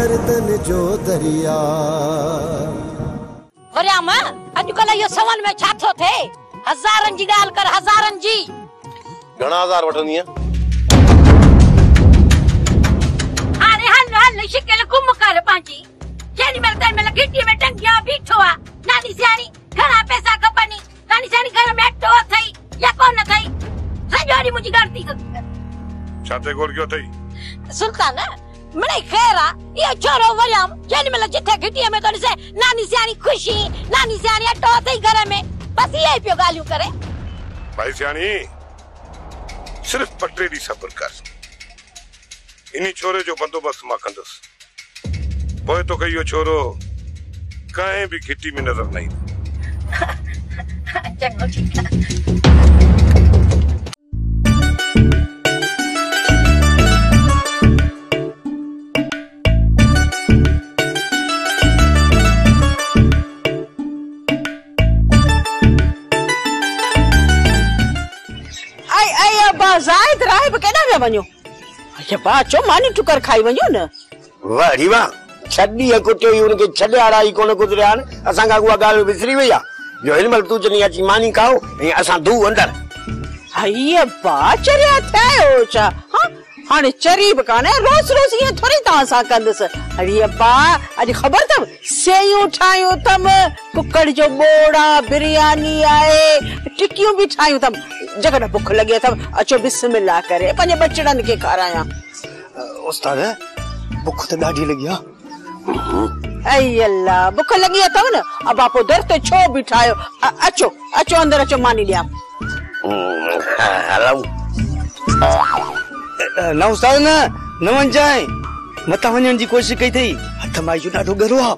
गर्दन जो दरिया। वरियाम अॼुकल्ह इहो सवन में छा थो थे? हज़ारनि जी ॻाल्हि कर, हज़ारनि जी। घणा हज़ार वठंदी? हाणे हल शिकिल गुम कर पंहिंजी। जेॾी महिल तंहिं महिल घिटीअ में टंगिया बीठो आहे। नानी सियाणी घणा पैसा खपनि? नानी सियाणी घर में अटो अथई या कोन अथई? सॼो ॾींहुं मुंहिंजी ॻाल्हि थी कर। छा ते गोर कयो अथई? सुल्तान मिड़ई ख़ैर आहे इहो छोरो वरियाम जेॾी महिल जिथे घिटीअ में थो ॾिसे नानी सियाणी ख़ुशी, नानी सियाणी अटो अथई घर में, बसि इहे ई पियो ॻाल्हियूं करे। भाई सियाणी सिर्फ पटे ॾींहुं सब्र कर। इन्ही छोरे जो बंदोबस्त मां कंदुसि। पोइ तोखे इहो छोरो कंहिं बि घिटी में नज़र न ईंदो। चङो ठीकु आहे। ज़ाहिद राहिब केॾा विया वञो? अरे बा चो मानी टुकर खाई वञो न। वाह वाह छॾी कुटियो उनखे छॾे आड़ाई कोन गुज़रिया आहिनि। असांखां उहा ॻाल्हि विसरी वई आहे जो हिन महिल तूं चवंदी अची मानी खाओ ऐं असां धू अंदर। अरे बा चरिया थियो छा? हाणे चरी बि कान्हे, रोज़ रोज़ ईअं थोरी तव्हां सां कंदुसि। अरे बा अॼु ख़बर अथव सेयूं ठाहियूं अथमि, कुकड़ जो बोड़ा, बिरयानी आहे, टिकियूं बि ठाहियूं अथमि। जॾहिं बुख लॻी अथव अचो बिस्मिल्लाह करे पंहिंजे बचड़नि खे खारायां। उस्ताद बुख त ॾाढी लॻी आहे। अई अल्लाह बुख लॻी अथव न? अब आपो दर ते छो बिठायो? अचो अचो अंदर अचो मानी ॾियां। हलऊं न उस्ताद न वञ जाए मथां वञण जी कोशिशि कई अथई। हथ माई जो ॾाढो गरो आहे।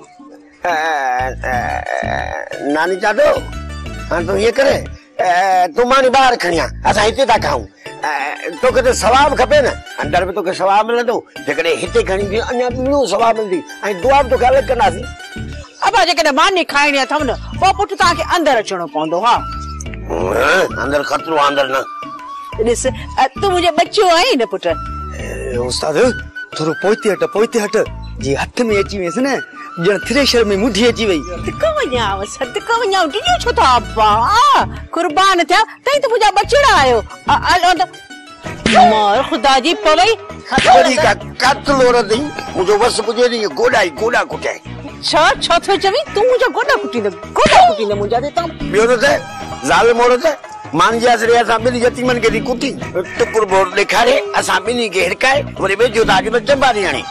नानी चाडो हाणे तूं हीअं करे तूं मानी ॿाहिरि खणी आ, असां हिते था खाऊं। तोखे त सवाब खपे न, अंदर बि तोखे सवाब मिलंदो। जेकॾहिं हिते खणी बि अञा ॿियो सवाब मिलंदी ऐं दुआ बि तोखे अलॻि कंदासीं। अब जेकॾहिं मानी खाइणी अथव न पोइ पुटु तव्हांखे अंदर अचणो पवंदो। हा अंदर खतरो अंदर न। ॾिस तूं मुंहिंजो बच्चो आहीं न पुट। उस्ताद थोरो पोइते हट जी हथ में अची वेंसि न ॼण थ्रेशर में मुठी अची वई। सदको वञां ॾिजो छो था अब्बा? कुर्बान थिया तई त मुंहिंजा बचड़ा आयो। मार ख़ुदा जी पवई थोड़ी का कत्ल औरत ही मुझे बस मुझे नहीं गोड़ा कुटाए। छा थो चवी? तू मुंहिंजा गोड़ा कुटींदे मुंहिंजा ते तम ॿियो न थे ज़ालिम औरत मान जा सरे असां ॿिनी यतीमनि खे कुटी टुकुर बोर ॾेखारे असां ॿिनी खे हिड़काए वरी वेझो था अॼु बच्चे बारी हाणे।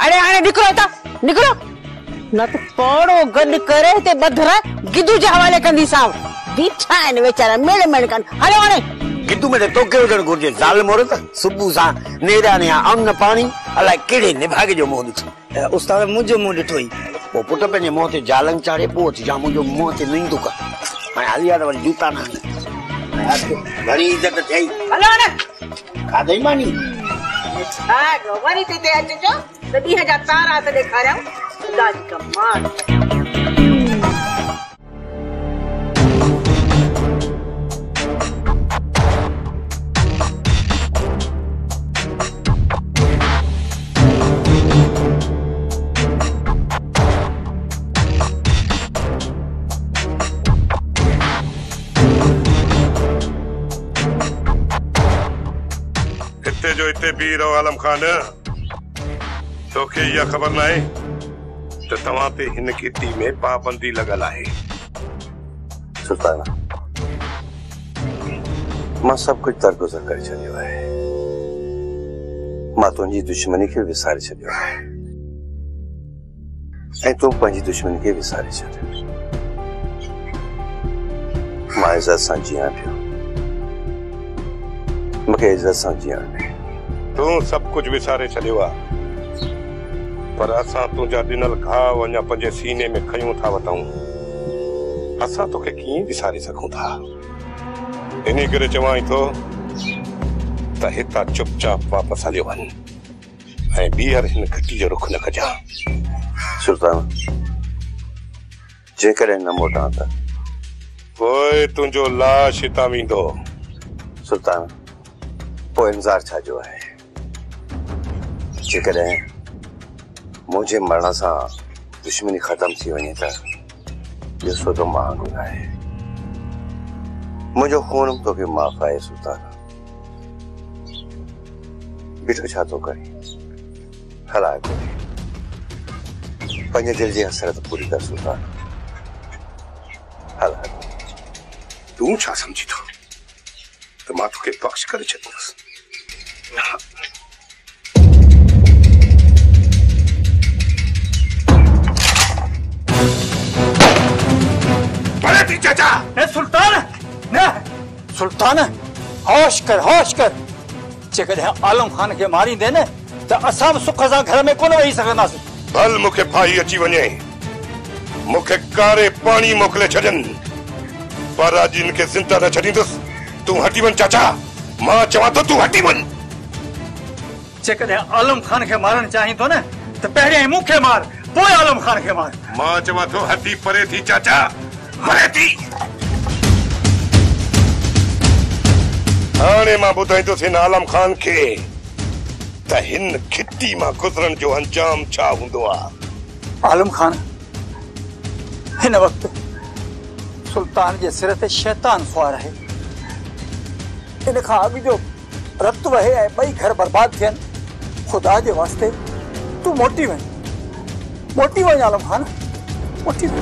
अरे हाणे निकिरो था निकिरो न त पोड़ो गॾु करे ते बधरा गिदू जे हवाले कंदीसां। बीठा आहिनि वेचारा मेड़ कनि। हलो हाणे गिदू में तोखे हुजणु घुरिजे। ज़ालिम औरत सुबुह सां नेराने अन्न पाणी अलाए कहिड़े निभागे जो मुंहुं ॾिठो। उस्ताद मुंहिंजो मुंहुं ॾिठो ई पोइ पुट पंहिंजे मुंहं ते जालंग चाढ़े पोइ अची जा मुंहिंजो मुंहं ते नींदू कर। हाणे हली आ त वरी जूता न घणी इज़त थियई। हलो हाणे खाधई मानी वरी ते अचिजो त ॾींहं जा तारा त ॾेखारियां। ख़ुदा जी कमाल। जो इते भी रहो आलम खान तोखे इहा ख़बर न आहे त तव्हां ते हिन किटी में पाबंदी लॻल आहे। सुल्तान मां सभु कुझु दरगुज़र करे छॾियो आहे। मां तुंहिंजी दुश्मनी खे विसारे छॾियो आहे ऐं तूं पंहिंजी दुश्मनी खे विसारे छॾ। मां इज़त सां जियां पियो, मूंखे इज़त सां जियण ॾे। तूं सभु कुझु विसारे छॾियो आहे पर असां तुंहिंजा ॾिनल घाव अञा पंहिंजे सीने में खयूं था वठूं। असां तोखे कीअं विसारे सघूं था? इन करे चवां थो त हितां चुपचाप वापसि हलियो वञ ऐं ॿीहर हिन घटी जो रुख न कजां। सुल्तान जेकॾहिं न मोटां त पोइ तुंहिंजो लाश हितां वेंदो। सुल्तान पोइ इंतज़ार छा जो आहे? जेकॾहिं मुझे मरण से दुश्मनी खत्म थी वने तो जो तो मां गुनाहे मुझो खून तो के माफ है सुल्तान बिठो छा तो करे हलाए को पंजे दिल जी हसरत पूरी कर सुल्तान हलाए तू छा समझी तो मां तो के बख्श करे छदस चाचा सुल्तान न सुल्तान होश कर जेकॾहिं आलम खान के मारी दे न त असां सुख सां घर में कोन वेही सघंदासीं भल मुखे भाई अची वञे मुखे कारे पानी मोकले छॾनि पर अॼु इनखे ज़िंदा न छॾींदुसि तूं हटी वञ चाचा मां चवां थो तूं हटी वञ जेकॾहिं आलम खान के मारण चाहीं थो न त पहिरियों मूंखे मार पोइ आलम खान के मार मां चवां थो हटी परे थी चाचा परे थी हाणे मां ॿुधाईंदुसि हिन आलम खान खे त हिन खिटी मां गुज़रण जो अंजाम छा हूंदो आहे आलम खान हिन वक़्तु सुल्तान जे सिर ते शैतान सुवार आहे इन खां अॻु जो रत वहे ऐं ॿई घर बर्बाद थियनि खुदा जे वास्ते तूं मोटी वञ आलम खान मोटी वञ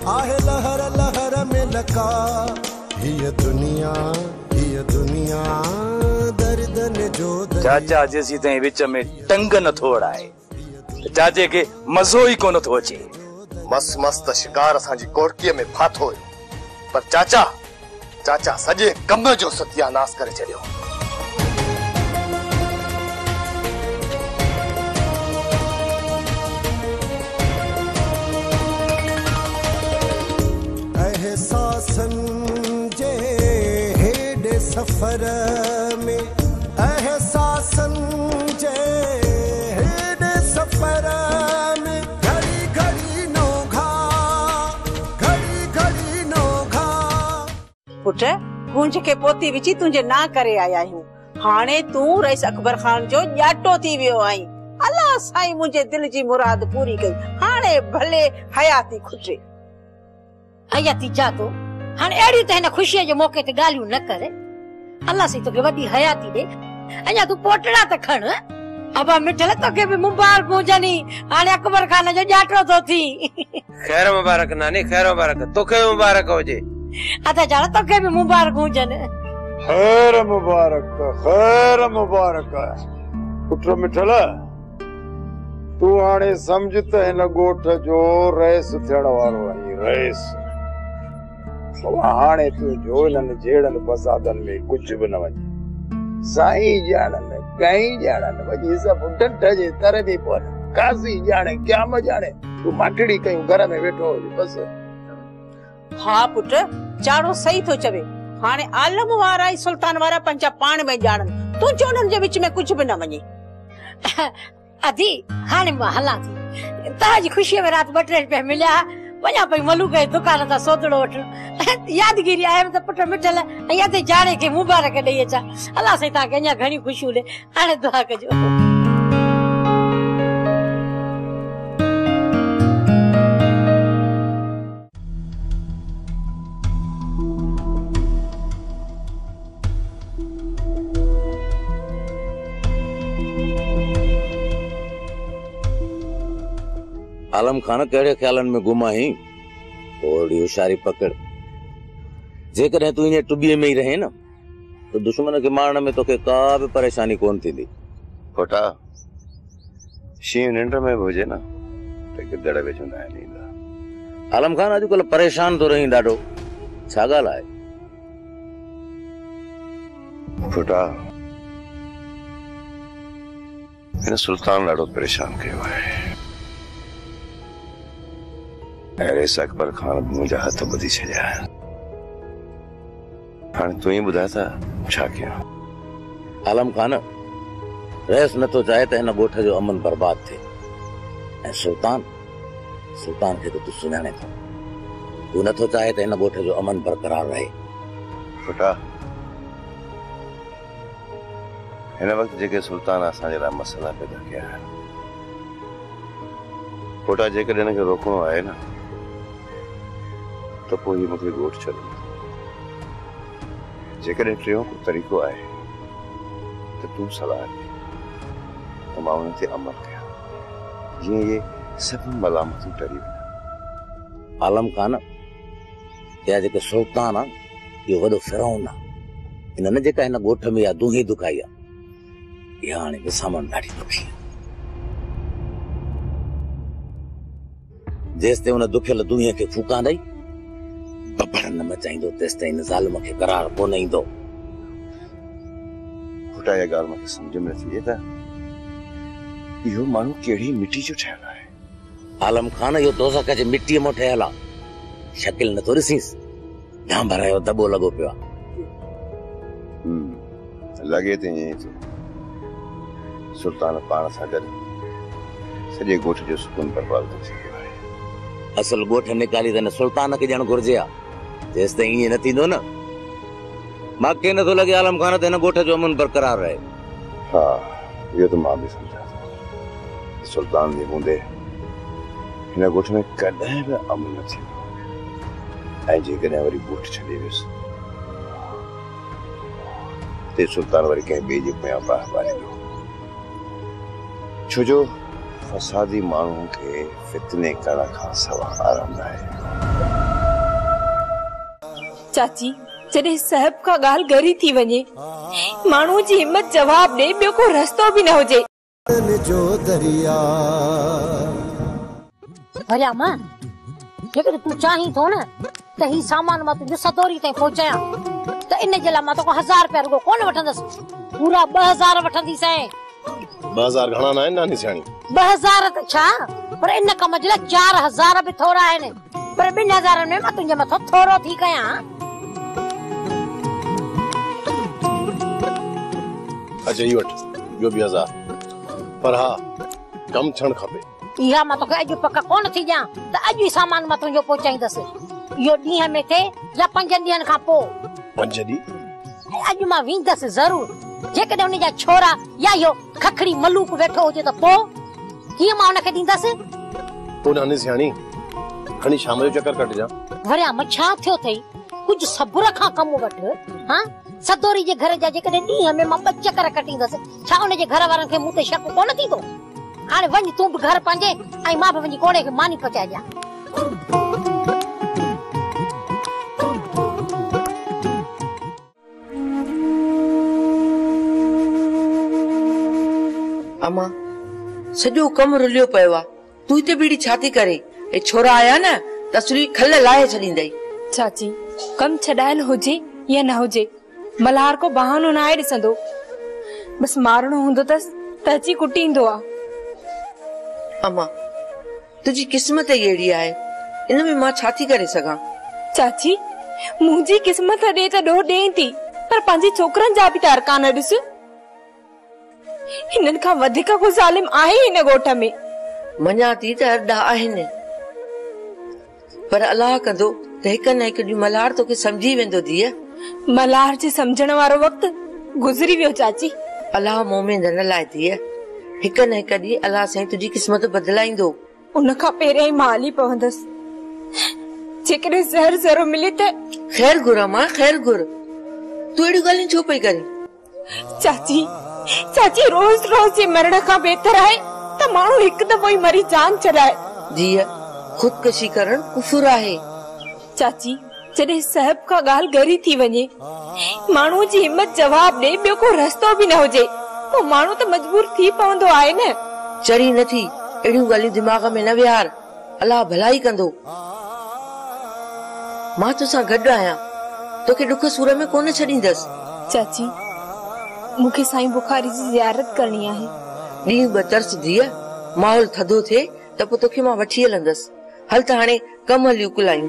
आहे लहर में लका ये दुनिया दर्द ने जो चाचा जेसी ताईं विच में टंग न थोड़ाए चाचे के मज़ो ही कोन थो अचे मस्त शिकार असांजी कोड़कीअ में फाथो पर चाचा सॼे कम जो सत्यानाश करे छॾियो जे हेडे सफर में एहसासन जे हेडे सफर में घड़ी नोघा पुट गूंज के पोती विची तुंहिंजे ना करे आया आहियूं हाणे तूं रईस अकबर खान जो ॼाटो थी वियो आहीं अल्लाह साईं मुंहिंजे दिल जी मुराद पूरी कई हाणे भले हयाती खुटे हयाती जा तो हाणे अहिड़ी त हिन ख़ुशीअ जे मौके ते ॻाल्हियूं न कर अल्लाह साईं तोखे वॾी हयाती ॾे अञा तूं पोटड़ा त खण अबा मिठल तोखे बि मुबारक हुजनि हाणे अकबर खान जो ॼाटो थो थी खैर मुबारक नानी खैर मुबारक तोखे मुबारक हुजे अदा जान तोखे बि मुबारक हुजनि खैर मुबारक पुट मिठल तू हाणे समझ त हिन ॻोठ जो रईस थियण वारो आहीं रईस हाणे तुंहिंजो हिननि जहिड़नि फसादनि में कुझु बि न वञे साईं ॼाणनि कई ॼाणनि वञी सभु डंड जे तर बि पवनि काज़ी ॼाणे क़याम ॼाणे तूं माटड़ी कयूं घर में वेठो हुजे बस हा पुट चाड़ो सही थो चवे हाणे आलम वारा ऐं सुल्तान वारा पंहिंजा पाण में ॼाणनि तूं जो उन्हनि जे विच में कुझु बि न वञे अधी हाणे मां हलां थी तव्हांजी ख़ुशीअ में राति 2 टे रुपया मिलिया वञा पई मलूक जे दुकान तां सोदड़ो वठण यादगिरी आयमि त पुट मिठल ऐं अधे जाड़े खे मुबारक ॾेई अचां अलाह साईं तव्हांखे अञा घणी ख़ुशियूं ॾे हाणे दुआ कजो आलम खान कहिड़े ख्यालनि में गुम आहीं थोड़ी होशियारी पकड़ जेकॾहिं तूं ईअं टुॿीअ में ई रहे न त दुश्मन खे मारण में तोखे का बि परेशानी कोन थींदी खोटा शींहुं निंड में बि हुजे न त गिदड़ वेझो न ईंदा आलम खान अॼुकल्ह परेशान थो रहीं ॾाढो छा ॻाल्हि आहे खोटा हिन सुल्तान ॾाढो परेशान कयो आहे रईस अकबर खान मुंहिंजा हथ ॿधी छॾिया हाणे तूं ई ॿुधाए त छा कयां आलम खान रईस नथो चाहे त हिन ॻोठ जो अमन बर्बाद थिए ऐं सुल्तान खे त तूं सुञाणे थो तू नथो चाहे त हिन ॻोठ जो अमन बरक़रार रहे। पुटा हिन वक़्तु जेके सुल्तान असांजे लाइ मसइला पैदा कया आहिनि, पुटा जेकॾहिं हिनखे रोकणो आहे न त पोइ हीउ मूंखे ॻोठ छॾो। जेकॾहिं टियों को तरीक़ो आहे त तूं सलाह ॾे त मां उन ते अमल कयां, जीअं इहे सभु मलामतूं टरी वञनि। आलम खान, या जेके सुल्तान आहे इहो वॾो फिरौन आहे। हिन न जेका हिन ॻोठ में या दूही दुखाई आहे, इहा हाणे विसामण ॾाढी ॾुखी आहे। जेसि ताईं हुन दुखियल दूहीअ खे फूकां ॾेई बबड़ न मचाईंदो, तेसि ताईं हिन ज़ालिम खे करार कोन ईंदो। पुटा इहा ॻाल्हि मूंखे सम्झ में नथी अचे त इहो माण्हू कहिड़ी मिटी जो ठहियल आहे। आलम खान, इहो दोज़ख जे मिटीअ मां ठहियल आहे। शकिल नथो ॾिसीस, डांबर जो दॿो लॻो पियो आहे। लॻे त ईअं थो सुल्तान पाण सां गॾु सॼे ॻोठ जो सुकून बर्बाद थो थी वियो आहे। असल ॻोठ निकाली त हिन सुल्तान खे ॼण घुर्जे आहे। जेसि ताईं ईअं न थींदो न, मूंखे नथो लॻे आलम खान त हिन ॻोठ जो अमन बरक़रार रहे। हा, इहो त मां बि सम्झां थो। सुल्तान जे हूंदे हिन ॻोठ में कॾहिं बि अमन न थींदो, ऐं जेकॾहिं वरी ॻोठ छॾे वियुसि ते सुल्तान वरी कंहिं ॿिए जे पोयां बाहि ॿारींदो। छो जो फसादी माण्हुनि खे फितने करण खां सवाइ आराम न आहे। चाची, जॾहिं साहिब का ॻाल्हि गरी थी वञे, माण्हू जी हिम्मत जवाब ॾे, ॿियो को रस्तो बि न हुजे। जो दरिया भरिया मां जेकॾहिं तूं चाहीं थो न त ही सामान मां तुंहिंजो सतोरी ताईं पहुचायां, त इन जे लाइ मां तोखां 1000 रुपया रुगो कोन वठंदसि, पूरा 2000 वठंदीसैं। 2000 घणा न आहिनि नानी सियाणी। 2000 त छा, पर इन कम जे लाइ 4000 बि थोरा आहिनि। पर 2000 में मां तुंहिंजे मथां थोरो थी कयां। अच्छा ही वठ, ॿियो 2000, पर हा कम थियणु खपे। इहा मां तोखे अॼु पक कोन थी ॾियां त अॼु ई सामान मां तुंहिंजो पहुचाईंदसि। इहो ॾींहं में थिए या 5 ॾींहंनि खां पोइ। 5 ॾींहं? अॼु मां वेंदसि ज़रूर। जेकॾहिं उनजा छोरा या इहो खखड़ी मलूक वेठो हुजे त पोइ कीअं मां उनखे ॾींदसि? पोइ नानी सियाणी खणी शाम जो चक्कर कटिजां। वरिया मां छा थियो अथई, कुझु सब्र खां कमु वठ। हाँ, सदोरी जे घर जा जेकॾहिं ॾींहं में मां 2 चक्कर कटींदसि, छा उनजे घर वारनि खे मूं ते शक कोन थींदो? हाणे वञ तूं बि घर पंहिंजे, ऐं मां बि वञी कोड़े खे मानी पचाए ॾियां। अम्मा, सॼो कमु रुलियो पियो आहे, तूं हिते बीड़ी छा थी करे? ए छोरा आया न त असली खल लाहे छॾींदई। चाची, कम छॾायल हुजे या न हुजे, मल्हार को बहानो न आहे ॾिसंदो। बस मारणो हूंदो तस त अची कुटींदो आहे। अम्मा, तुझी किस्मत ई अहिड़ी आहे, इन में मां छा थी करे सघां? चाची, मुंहिंजी किस्मत ॾे त ॾोह ॾेई थी, पर पंहिंजे छोकरनि जा बि त अरकान ॾिस। हिननि खां वधीक को ज़ालिम आहे हिन ॻोठ में। मञा थी त अॾा आहिनि, पर अलाह कंदो त हिकु न हिकु ॾींहुं मल्हार तोखे सम्झी वेंदो। धीअ, मल्हार जे सम्झण वारो वक़्तु गुज़री वियो चाची। अलाह मोमिन न लाइ धीअ, हिकु न हिकु ॾींहुं अलाह साईं तुंहिंजी किस्मत बदिलाईंदो। उन खां पहिरियों ई मां हली पवंदसि। जेकॾहिं ज़हर ज़रो मिले त ख़ैर घुर मां, ख़ैर घुर। तूं अहिड़ियूं ॻाल्हियूं छो पई करीं? चाची, चाची रोज़ रोज़ जे मरण खां बहितर आहे त माण्हू हिकु दफ़ो ई मरी जान छॾाए। धीअ, ख़ुदकशी करण कुफुर आहे। चाची, जॾहिं साहिब का ॻाल्हि गरी थी वञे, माण्हू जी हिम्मत जवाब ॾे, ॿियो को रस्तो बि न हुजे, पोइ माण्हू त मजबूर थी पवंदो आहे न। चरी नथी, अहिड़ियूं ॻाल्हियूं दिमाग़ में न विहार, अलाह भलाई कंदो। मां तोसां गॾु आहियां, तोखे ॾुख सूर में कोन छॾींदसि। चाची, मूंखे साईं बुखारी जी ज़ियारत करणी आहे। ॾींहुं ॿ तरस धीअ, माहौल थधो थिए त पोइ तोखे मां वठी हलंदसि। हल त हाणे कम हली उकलायूं।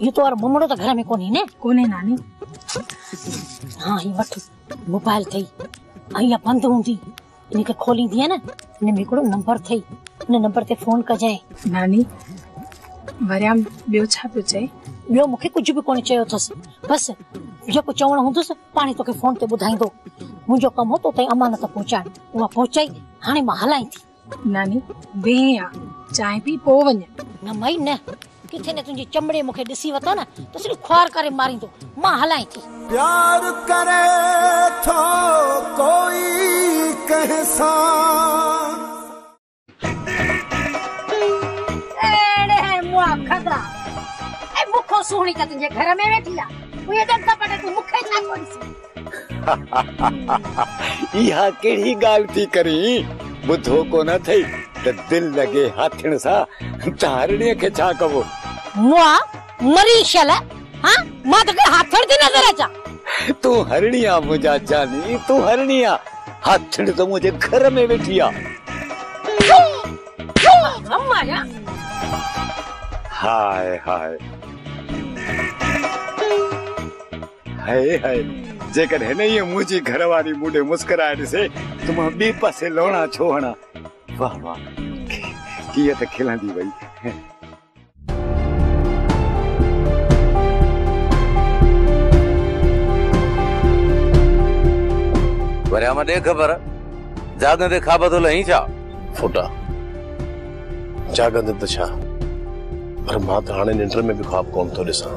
ये तो और ममड़ो तो घर में कोनी ने? कोने नानी। हाँ, ये वठ मोबाइल थई। आइया बंद हूंदी, इनके खोली दिया ना, इने में कोई नंबर थई। उन नंबर ते फोन कजांइ। नानी वरियाम ॿियो छा पियो चए? ॿियो मूंखे कुझु बि कोन चयो अथसि, बसि जेको चवणो हूंदुसि पाणी तोखे फोन ते ॿुधाईंदो। मुंहिंजो कमु हो तो ताईं अमानत पहुचाइण, उहा पहुचाई, हाणे मां हलां थी। नानी बेह आ चांहि पी पोइ वञ। न मई न, किथे न तुंहिंजी चमड़े मूंखे ॾिसी वतो न त सिर्फ़ ख्वार करे मारींदो। मां हलां थी। प्यार करे थो कोई कहसा एड़े मुआ खदा ए मुखो सुहणी त तुंहिंजे घर में वेठी आ, उहे दंता पटे तूं मूंखे छा कोन्सी। इहा कहिड़ी ॻाल्हि थी करी? ॿुधो कोन अथई त दिल लॻे हाथिण सां तारड़ीअ खे छा कबो? मुआ मरी शल हां मां तोखे हाथड़ थी नज़र अचां। तूं हरणिया मुंहिंजा जानी, तूं हरणिया। हाथिड़ त मुंहिंजे घर में वेठी आ। अम्मा हाय हाय हाय हाय, जेकर हिन ई मुंहिंजी घरवारी मूंॾे मुस्कुराए ॾिसे त मां ॿिए पासे लोणा छो हणा। वाह वाह, कीअं त खिलंदी वई। वरिया मां ॾे ख़बर, जाॻंदे खाब थो लहीं छा? फुटा जाॻंदे त छा, पर मां त हाणे निंड में बि ख्वाब कोन थो ॾिसां।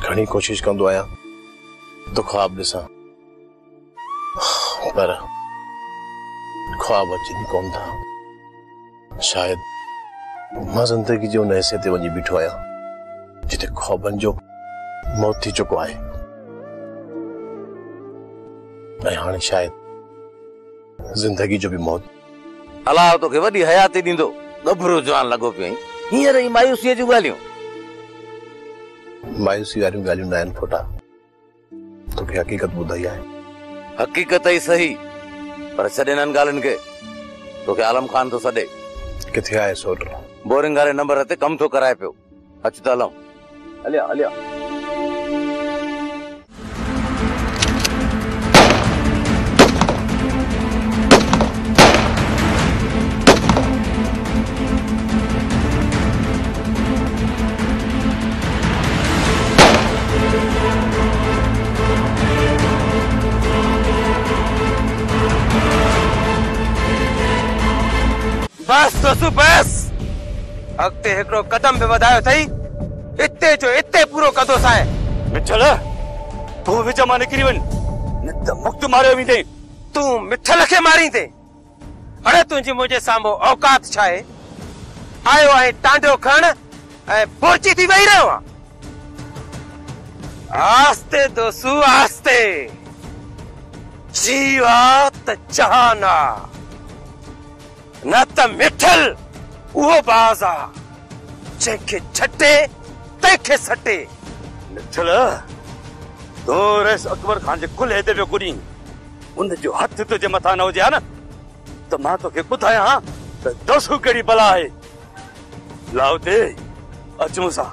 घणी कोशिश कंदो आहियां तो ख्वाब ॾिसां, पर ख्वाब अचनि कोन था। शायद मां ज़िंदगी जो उन हिसे ते वञी बीठो आहियां जिते ख्वाबनि जो मौत थी चुको आहे। ऐं हाणे शायद जिंदगी जो भी मौत। अलाह तोखे वॾी हयाती ॾींदो, गभरू जवान लॻो पियो हींअर ई मायूसीअ जूं ॻाल्हियूं। मायूसी वारियूं ॻाल्हियूं न आहिनि फुटा, तोखे हक़ीक़त ॿुधाई आहे। हक़ीक़त ई सही, पर छॾे इन्हनि ॻाल्हियुनि खे। तोखे आलम खान थो सॾे। किथे आहे सोट? बोरिंग वारे नंबर ते कमु थो कराए पियो। अच त हलूं। हलिया हलिया। बस दोस्तों बस, अॻिते हिकिड़ो कदम बि वधायो अथई, इते जो इते पूरो कंदो सां। मिठल तूं विच मां निकिरी वञ, न त मुक्त मारियो वेंदे। तूं मिठल खे मारींदे? हाणे तुंहिंजी मुंहिंजे साम्हूं औकात छा आहे? आयो आहे टांडो खण ऐं बोरची थी वेही रहियो आहे। आस्ते दोस्तू आस्ते, जीवा त जहाना, न त मिठल उहो बाज़ आ जंहिंखे छटे तंहिंखे सटे। मिठल तो रेस अकबर खान जे कुल हेदे पियो कुड़ी, उन जो हथ तुझे मथा न हुजे हा न त मां तोखे ॿुधायां त दोसू कहिड़ी बला आहे। लाउते अच मूंसां।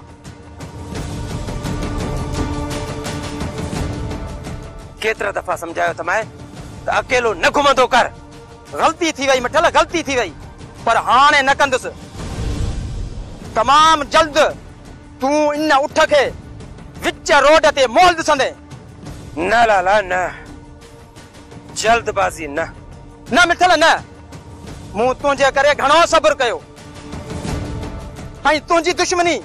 केतिरा दफ़ा समझायो त मैं त अकेलो न घुमंदो कर। गलती थी वई मिठल, गलती थी वई, पर हाणे न कंदुसि। तमाम जल्द तूं इन उठ खे विच रोड ते मोल ॾिसंदे। न लाला न, जल्दबाज़ी न, न मिठल न। मूं तुंहिंजे करे घणो सब्र कयो, ऐं तुंहिंजी दुश्मनी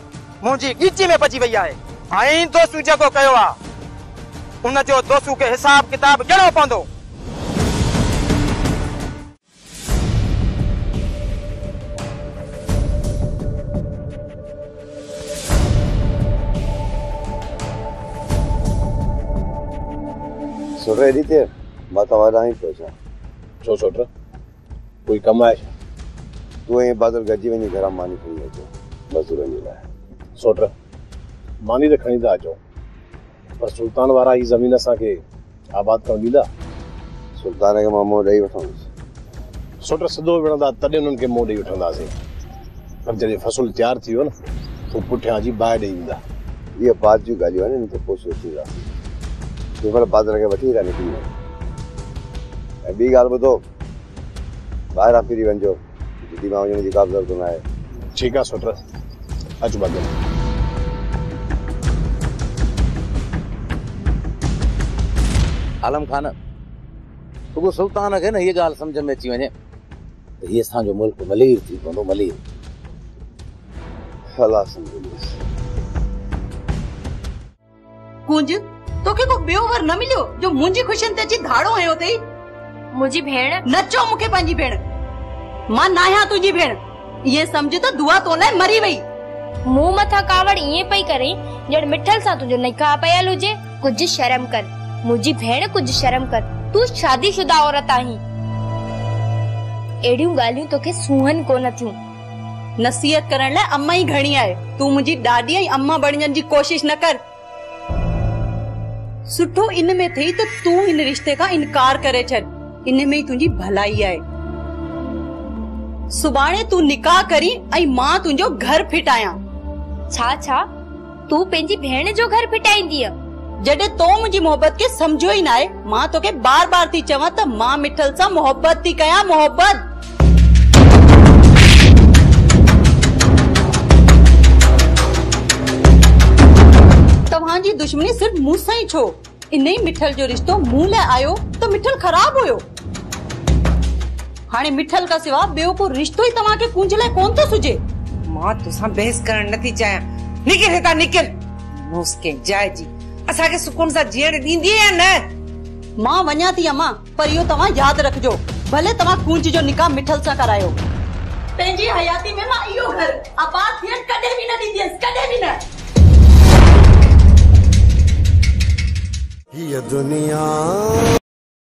मुंहिंजी ॻिची में पची वई आहे। ऐं दोस्तू जेको कयो आहे उन जो दोस्तू खे हिसाब किताब ॾियणो पवंदो। सोट एॾी देर मां तव्हां ॾांहुं ई पहुचा। छो सोट, कोई कमु आहे छा? तूं ऐं बादल गॾिजी वञी घर मानी खणी अचो मज़दूरनि जे लाइ। सोट मानी त खणी था अचो, पर सुल्तान वारा ही ज़मीन असांखे आबाद करण ॾींदा? सुल्तान खे मां मोह ॾेई वठंदुसि। सोट सिधो विढ़ंदा तॾहिं उन्हनि खे मोह ॾेई वठंदासीं, पर जॾहिं फसुल तयारु थी वियो न त पुठियां जी बाहि ॾेई ईंदा। इहे बात जूं ॻाल्हियूं आहिनि, इन ते पोइ सोचींदासीं। तूं भले बादल खे वठी था निकिरी वञ। ऐं ॿी ॻाल्हि ॿुधो, ॿाहिरां फिरी वञिजो दीदी मां वञण जी का बि ज़रूरत न आहे। ठीक है सोट अच बदल आलम खान रुगो सुल्तान खे न ये ॻाल्हि सम्झ में अची वञे त हीअ असांजो मुल्क मलीर थी पवंदो मलीर। अलाह सम्झंदुसि। कुंज तोखे को ॿियो वर न मिलियो जो मुंहिंजी ख़ुशियुनि ते अची धाड़ो हयो अथई? मुंहिंजी भेण न चओ मूंखे पंहिंजी भेण, मां न आहियां तुंहिंजी भेण। ये समझ त दुआ तो लाइ मरी वई। मुंह मथा कावड़ ईअं पई करे जड़ मिठल सां तुंहिंजो निकाह पयल हुजे। कुछ शर्म कर मुंहिंजी भेण, कुछ शर्म कर। तू शादीशुदा औरत आहीं। एड़ियूं ॻाल्हियूं तोखे सूहन कोन थियूं। नसीहत करण लाइ अम्मा ही घणी आहे। तू मुंहिंजी ॾाॾी ऐं अम्मा बणजण जी कोशिश न कर। सुठो इन में थई त तू इन रिश्ते का इनकार करे छॾ। इन में ही तुंहिंजी भलाई आहे। सुभाणे तू निकाह करी ऐं मां तुंहिंजो घर फिटायां। छा तू पंहिंजी भेण जो घर फिटाईंदीअ? जॾहिं तो मुंहिंजी मोहब्बत के समझो ही ना आहे। मां तोखे बार बार थी चवां त मां मिठल सां मोहब्बत थी कयां। मोहब्बत तव्हांजी दुश्मनी सिर्फ मूं सां ही छो? इन ही मिठल जो रिश्तो मूं लाइ आयो त मिठल ख़राब हुयो। हाणे मिठल का सिवा ॿियो को रिश्तो ही तव्हांखे कुंज लाइ कोन थो सुझे। मां तोसां बहस करण नथी चाहियां। निकिर हितां निकिर। मुस्के जाए जी असांखे सुकून सां जीअण ॾींदी या न? मां वञा थी अम्मा, पर इहो तव्हां यादि रखजो भले तव्हां कुंज जो निकाह मिठल सां करायो। पंहिंजी हयाती में मां इहो घर आबाद थियण कॾहिं बि न ॾींदसि, कॾहिं बि न। ये दुनिया